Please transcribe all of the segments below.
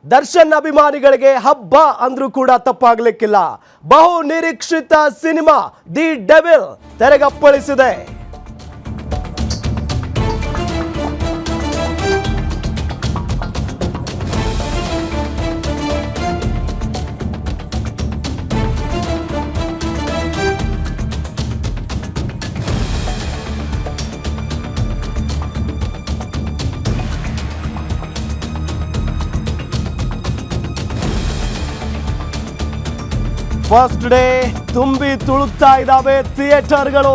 ದರ್ಶನ್ ಅಭಿಮಾನಿಗಳಿಗೆ ಹಬ್ಬ ಅಂದ್ರೂ ಕೂಡ ತಪ್ಪಾಗ್ಲಿಕ್ಕಿಲ್ಲ. ಬಹು ನಿರೀಕ್ಷಿತ ಸಿನಿಮಾ ದಿ ಡೆವಿಲ್ ತೆರೆಗಪ್ಪಳಿಸಿದೆ. ಫಸ್ಟ್ ಡೇ ತುಂಬಿ ತುಳುಕ್ತಾ ಇದ್ದಾವೆ ಥಿಯೇಟರ್ಗಳು.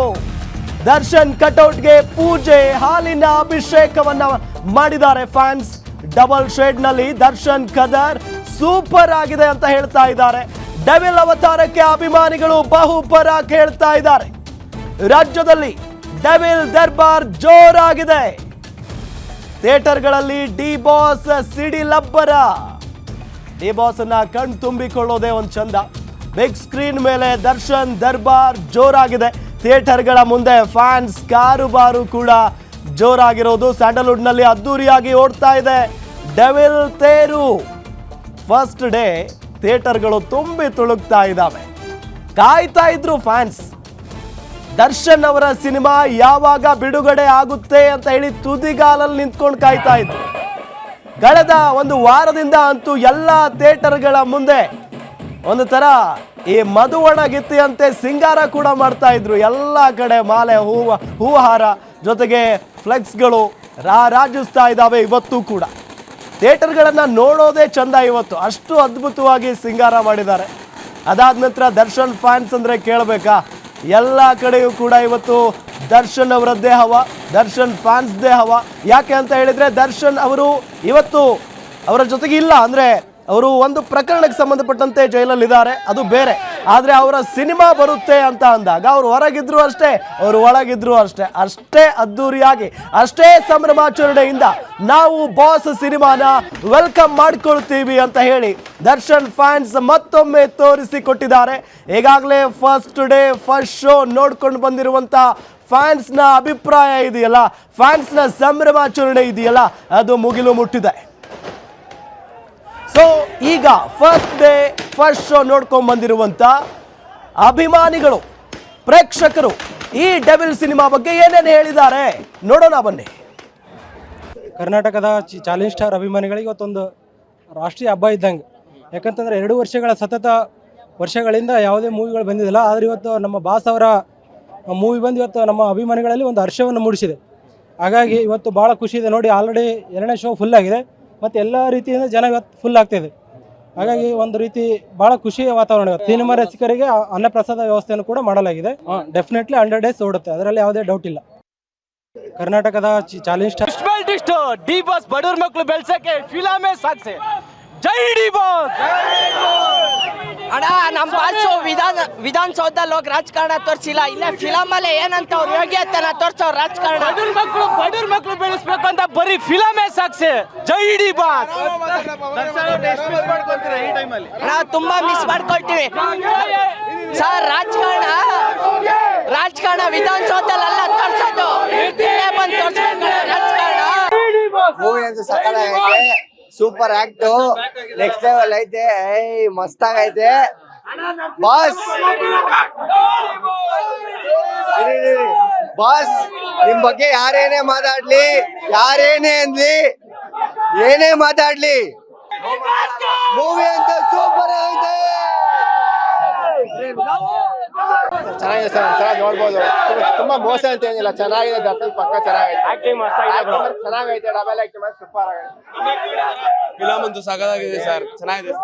ದರ್ಶನ್ ಕಟೌಟ್ಗೆ ಪೂಜೆ, ಹಾಲಿನ ಅಭಿಷೇಕವನ್ನ ಮಾಡಿದ್ದಾರೆ ಫ್ಯಾನ್ಸ್. ಡಬಲ್ ಶೇಡ್ ನಲ್ಲಿ ದರ್ಶನ್ ಕದರ್ ಸೂಪರ್ ಆಗಿದೆ ಅಂತ ಹೇಳ್ತಾ ಇದ್ದಾರೆ. ಡೆವಿಲ್ ಅವತಾರಕ್ಕೆ ಅಭಿಮಾನಿಗಳು ಬಹುಪರಾಕ್ ಹೇಳ್ತಾ ಇದ್ದಾರೆ. ರಾಜ್ಯದಲ್ಲಿ ಡೆವಿಲ್ ದರ್ಬಾರ್ ಜೋರಾಗಿದೆ. ಥಿಯೇಟರ್ಗಳಲ್ಲಿ ಡಿ ಬಾಸ್ ಸಿಡಿಲಬ್ಬರ. ಡಿ ಬಾಸ್ ಅನ್ನ ಕಣ್ ತುಂಬಿಕೊಳ್ಳೋದೇ ಒಂದು ಚಂದ. ಬಿಗ್ ಸ್ಕ್ರೀನ್ ಮೇಲೆ ದರ್ಶನ್ ದರ್ಬಾರ್ ಜೋರಾಗಿದೆ. ಥಿಯೇಟರ್ಗಳ ಮುಂದೆ ಫ್ಯಾನ್ಸ್ ಕಾರುಬಾರು ಕೂಡ ಜೋರಾಗಿರೋದು. ಸ್ಯಾಂಡಲ್ವುಡ್ ನಲ್ಲಿ ಅದ್ದೂರಿಯಾಗಿ ಓಡ್ತಾ ಇದೆ ಡೆವಿಲ್ ತೇರು. ಫಸ್ಟ್ ಡೇ ಥಿಯೇಟರ್ಗಳು ತುಂಬಿ ತುಳುಕ್ತಾ ಇದ್ದಾವೆ. ಕಾಯ್ತಾ ಇದ್ರು ಫ್ಯಾನ್ಸ್. ದರ್ಶನ್ ಅವರ ಸಿನಿಮಾ ಯಾವಾಗ ಬಿಡುಗಡೆ ಆಗುತ್ತೆ ಅಂತ ಹೇಳಿ ತುದಿಗಾಲಲ್ಲಿ ನಿಂತ್ಕೊಂಡು ಕಾಯ್ತಾ ಇದ್ರು. ಕಳೆದ ಒಂದು ವಾರದಿಂದ ಅಂತೂ ಎಲ್ಲ ಥಿಯೇಟರ್ಗಳ ಮುಂದೆ ಒಂದು ತರ ಈ ಮಧುವಣ ಗಿತ್ತಿಯಂತೆ ಸಿಂಗಾರ ಕೂಡ ಮಾಡ್ತಾ ಇದ್ರು. ಎಲ್ಲ ಕಡೆ ಮಾಲೆ, ಹೂಹಾರ ಜೊತೆಗೆ ಫ್ಲೆಕ್ಸ್ಗಳು ರಾರಾಜಿಸ್ತಾ ಇದ್ದಾವೆ. ಇವತ್ತು ಕೂಡ ಥಿಯೇಟರ್ಗಳನ್ನು ನೋಡೋದೇ ಚಂದ. ಇವತ್ತು ಅಷ್ಟು ಅದ್ಭುತವಾಗಿ ಸಿಂಗಾರ ಮಾಡಿದ್ದಾರೆ. ಅದಾದ ನಂತರ ದರ್ಶನ್ ಫ್ಯಾನ್ಸ್ ಅಂದರೆ ಕೇಳಬೇಕಾ? ಎಲ್ಲ ಕಡೆಯೂ ಕೂಡ ಇವತ್ತು ದರ್ಶನ್ ಅವರದ್ದೇ ಹವ, ದರ್ಶನ್ ಫ್ಯಾನ್ಸ್ದೇ ಹವ. ಯಾಕೆ ಅಂತ ಹೇಳಿದರೆ ದರ್ಶನ್ ಅವರು ಇವತ್ತು ಅವರ ಜೊತೆಗೆ ಇಲ್ಲ. ಅಂದರೆ ಅವರು ಒಂದು ಪ್ರಕರಣಕ್ಕೆ ಸಂಬಂಧಪಟ್ಟಂತೆ ಜೈಲಲ್ಲಿದ್ದಾರೆ, ಅದು ಬೇರೆ. ಆದರೆ ಅವರ ಸಿನಿಮಾ ಬರುತ್ತೆ ಅಂತ ಅಂದಾಗ ಅವರು ಹೊರಗಿದ್ರು ಅಷ್ಟೇ, ಅವರು ಒಳಗಿದ್ರು ಅಷ್ಟೇ. ಅಷ್ಟೇ ಅದ್ದೂರಿಯಾಗಿ, ಅಷ್ಟೇ ಸಂಭ್ರಮಾಚರಣೆಯಿಂದ ನಾವು ಬಾಸ್ ಸಿನಿಮಾನ ವೆಲ್ಕಮ್ ಮಾಡ್ಕೊಳ್ತೀವಿ ಅಂತ ಹೇಳಿ ದರ್ಶನ್ ಫ್ಯಾನ್ಸ್ ಮತ್ತೊಮ್ಮೆ ತೋರಿಸಿಕೊಟ್ಟಿದ್ದಾರೆ. ಈಗಾಗಲೇ ಫಸ್ಟ್ ಡೇ ಫಸ್ಟ್ ಶೋ ನೋಡ್ಕೊಂಡು ಬಂದಿರುವಂಥ ಫ್ಯಾನ್ಸ್ನ ಅಭಿಪ್ರಾಯ ಇದೆಯಲ್ಲ, ಫ್ಯಾನ್ಸ್ನ ಸಂಭ್ರಮಾಚರಣೆ ಇದೆಯಲ್ಲ, ಅದು ಮುಗಿಲು ಮುಟ್ಟಿದೆ. ಸೊ ಈಗ ಫಸ್ಟ್ ಡೇ ಫಸ್ಟ್ ಶೋ ನೋಡ್ಕೊಂಡ್ ಬಂದಿರುವಂತ ಅಭಿಮಾನಿಗಳು, ಪ್ರೇಕ್ಷಕರು ಈ ಡೆವಿಲ್ ಸಿನಿಮಾ ಬಗ್ಗೆ ಏನೇನು ಹೇಳಿದ್ದಾರೆ ನೋಡೋಣ ಬನ್ನಿ. ಕರ್ನಾಟಕದ ಚಾಲೆಂಜ್ ಸ್ಟಾರ್ ಅಭಿಮಾನಿಗಳಿಗೆ ಇವತ್ತೊಂದು ರಾಷ್ಟ್ರೀಯ ಹಬ್ಬ ಇದ್ದಂಗೆ. ಯಾಕಂತಂದರೆ 2 ವರ್ಷಗಳ ಸತತ ವರ್ಷಗಳಿಂದ ಯಾವುದೇ ಮೂವಿಗಳು ಬಂದಿದ್ದಿಲ್ಲ. ಆದರೆ ಇವತ್ತು ನಮ್ಮ ಬಾಸ್ ಅವರ ಮೂವಿ ಬಂದು ಇವತ್ತು ನಮ್ಮ ಅಭಿಮಾನಿಗಳಲ್ಲಿ ಒಂದು ಹರ್ಷವನ್ನು ಮೂಡಿಸಿದೆ. ಹಾಗಾಗಿ ಇವತ್ತು ಭಾಳ ಖುಷಿ ಇದೆ. ನೋಡಿ, ಆಲ್ರೆಡಿ 2ನೇ ಶೋ ಫುಲ್ ಆಗಿದೆ ಮತ್ತು ಎಲ್ಲ ರೀತಿಯಿಂದ ಜನ ಇವತ್ತು ಫುಲ್ ಆಗ್ತಾಯಿದೆ. ಹಾಗಾಗಿ ಒಂದು ರೀತಿ ಭಾಳ ಖುಷಿಯ ವಾತಾವರಣ. ಸಿನಿಮಾ ರಸಿಕರಿಗೆ ಅನ್ನಪ್ರಸಾದ ವ್ಯವಸ್ಥೆಯನ್ನು ಕೂಡ ಮಾಡಲಾಗಿದೆ. ಡೆಫಿನೆಟ್ಲಿ 100 ಡೇಸ್ ಓಡುತ್ತೆ, ಅದರಲ್ಲಿ ಯಾವುದೇ ಡೌಟ್ ಇಲ್ಲ. ಕರ್ನಾಟಕದ ಚಾಲೆಂಜ್ ಸ್ಟಾರ್ ಡಿ ಬಾಸ್ ಬಡವ್ರ ಮಕ್ಕಳು ಬೆಳ್ಸಕ್ಕೆ ಫಿಲಮೇ ಸಾಕ್ಸೆ. ಜೈ ಡಿ ಬಾಸ್. ಅಣ್ಣ, ನಮ್ಮ ಬಾಸು ವಿಧಾನಸೌಧದಲ್ಲಿ ಹೋಗಿ ರಾಜಕಾರಣ ತೋರಿಸಿಲ್ಲ. ಇಲ್ಲೇ ಫಿಲಮ್ ಅಲ್ಲೇ ಏನಂತ ಅವ್ರ ಯೋಗ್ಯತೆನ ತೋರ್ಸೋರು ರಾಜಕಾರಣ. ಬಡವ್ರ ಮಕ್ಕಳು ಬೆಳೆಸ್ಬೇಕು ಅಂತ ಬರೀ ಫಿಲಮೇ ಸಾಕ್ಸೆ. ಜೈ ಡಿ ಬಾಸ್. ನಾವು ತುಂಬಾ ಮಿಸ್ ಮಾಡ್ಕೊಳ್ತೀವಿ ಸರ್. ರಾಜಕಾರಣ ವಿಧಾನಸೌಧದಲ್ಲ ತೋರ್ಸೋದು, ಬಂದು ತೋರ್ಸ್ಬೇಕು ರಾಜಕಾರಣ. ಮೂವಿ ಅಂತ ಸಕಲಾಗೈತೆ, ಸೂಪರ್ ಆಕ್ಟ್, ನೆಕ್ಸ್ಟ್ ಲೆವೆಲ್ ಐತೆ, ಮಸ್ತಾಗೈತೆ ಬಾಸ್. ಬಾಸ್, ನಿಮ್ ಬಗ್ಗೆ ಯಾರೇನೇ ಮಾತಾಡ್ಲಿ, ಯಾರೇನೇ ಅನ್ಲಿ, ಏನೇ ಮಾತಾಡ್ಲಿ, ಮೂವಿ ಅಂತ ಸೂಪರ್ ಆಗೈತೆ. ಚೆನ್ನಾಗಿದೆ ಸರ್, ಚೆನ್ನಾಗಿ ನೋಡ್ಬೋದು. ತುಂಬಾ ಮೋಸ ಅಂತ ಏನಿಲ್ಲ, ಚೆನ್ನಾಗಿದೆ. ದರ್ಶನ್ ಪಕ್ಕ ಚೆನ್ನಾಗೈತೆ, ಚೆನ್ನಾಗೈತೆ. ಡಬಲ್ ಆಕ್ಟ್ ಸೂಪರ್ ಆಗೈತೆ. ಫಿಲಮ್ ಅಂತೂ ಸಗದಾಗಿದೆ ಸರ್, ಚೆನ್ನಾಗಿದೆ.